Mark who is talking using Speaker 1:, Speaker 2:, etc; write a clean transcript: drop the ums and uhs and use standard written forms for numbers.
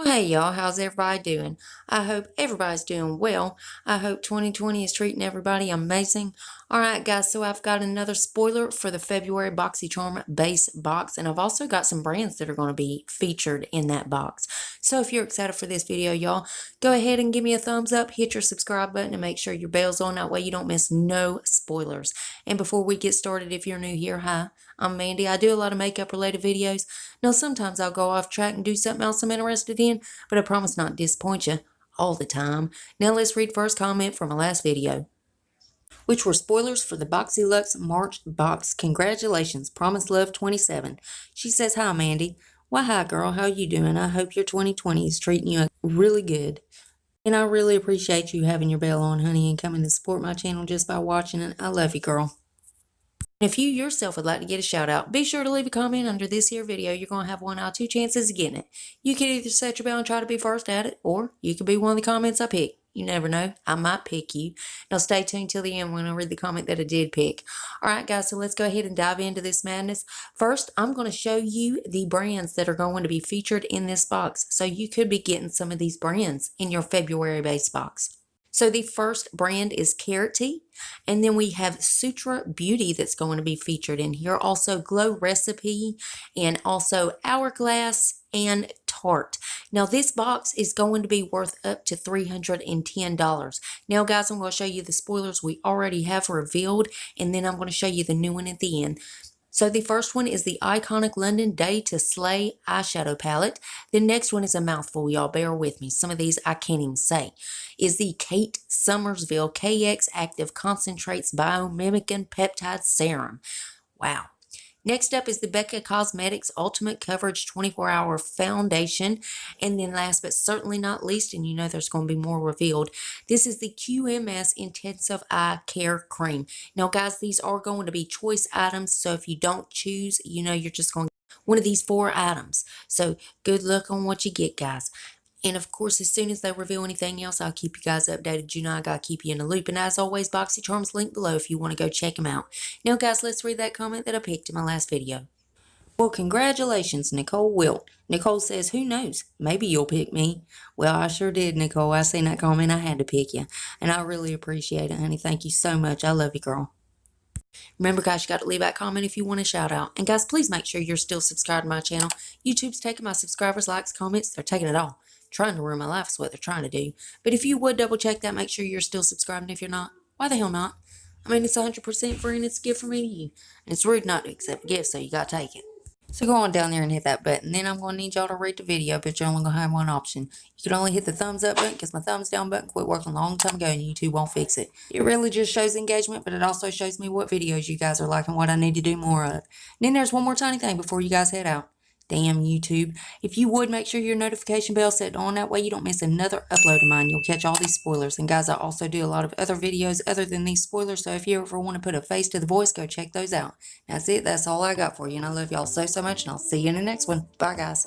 Speaker 1: Well, hey y'all, how's everybody doing? I hope everybody's doing well. I hope 2020 is treating everybody amazing. Alright guys, so I've got another spoiler for the February BoxyCharm base box, and I've also got some brands that are going to be featured in that box. So if you're excited for this video, y'all, go ahead and give me a thumbs up, hit your subscribe button, and make sure your bell's on. That way you don't miss no spoilers. And before we get started, if you're new here, hi, I'm Mandy. I do a lot of makeup related videos. Now sometimes I'll go off track and do something else I'm interested in, but I promise not to disappoint you all the time. Now let's read first comment from my last video, which were spoilers for the BoxyLuxe March box. Congratulations, Promise Love 27. She says, hi Mandy. Why hi girl, how you doing? I hope your 2020 is treating you really good. And I really appreciate you having your bell on, honey, and coming to support my channel just by watching it. I love you, girl. If you yourself would like to get a shout out, be sure to leave a comment under this here video. You're going to have 1 out of 2 chances of getting it. You can either set your bell and try to be first at it, or you could be one of the comments I pick. You never know, I might pick you. Now stay tuned till the end when I read the comment that I did pick. Alright guys, so let's go ahead and dive into this madness. First, I'm going to show you the brands that are going to be featured in this box. So you could be getting some of these brands in your February base box. So the first brand is Carrot Tea, and then we have SelfTaught Beauty that's going to be featured in here. Also Glow Recipe, and also Hourglass and Tarte. Now this box is going to be worth up to $310. Now guys, I'm going to show you the spoilers we already have revealed, and then I'm going to show you the new one at the end. So the first one is the iconic London Day to Slay Eyeshadow Palette. The next one is a mouthful, y'all, bear with me. Some of these I can't even say. Is the Kate Somerville KX Active Concentrates Biomimicking Peptide Serum. Wow. Next up is the Becca Cosmetics Ultimate Coverage 24-Hour Foundation. And then last but certainly not least, and you know there's going to be more revealed, this is the QMS Intensive Eye Care Cream. Now guys, these are going to be choice items, so if you don't choose, you know you're just going to get one of these 4 items. So good luck on what you get, guys. And of course, as soon as they reveal anything else, I'll keep you guys updated. You know, I gotta keep you in the loop. And as always, BoxyCharm's linked below if you want to go check them out. Now, guys, let's read that comment that I picked in my last video. Well, congratulations, Nicole Wilt. Nicole says, who knows? Maybe you'll pick me. Well, I sure did, Nicole. I seen that comment. I had to pick you. And I really appreciate it, honey. Thank you so much. I love you, girl. Remember, guys, you got to leave that comment if you want a shout out. And, guys, please make sure you're still subscribed to my channel. YouTube's taking my subscribers, likes, comments. They're taking it all. Trying to ruin my life is what they're trying to do. But if you would double check that, make sure you're still subscribed. And if you're not, why the hell not? I mean, it's 100% free and it's a gift from me to you. And it's rude not to accept a gift, so you gotta take it. So go on down there and hit that button. Then I'm going to need y'all to rate the video, but you're only going to have one option. You can only hit the thumbs up button because my thumbs down button quit working a long time ago and YouTube won't fix it. It really just shows engagement, but it also shows me what videos you guys are liking, what I need to do more of. And then there's one more tiny thing before you guys head out. Damn YouTube. If you would, make sure your notification bell set on. That way you don't miss another upload of mine. You'll catch all these spoilers. And guys, I also do a lot of other videos other than these spoilers. So if you ever want to put a face to the voice, go check those out. That's it. That's all I got for you. And I love y'all so much. And I'll see you in the next one. Bye, guys.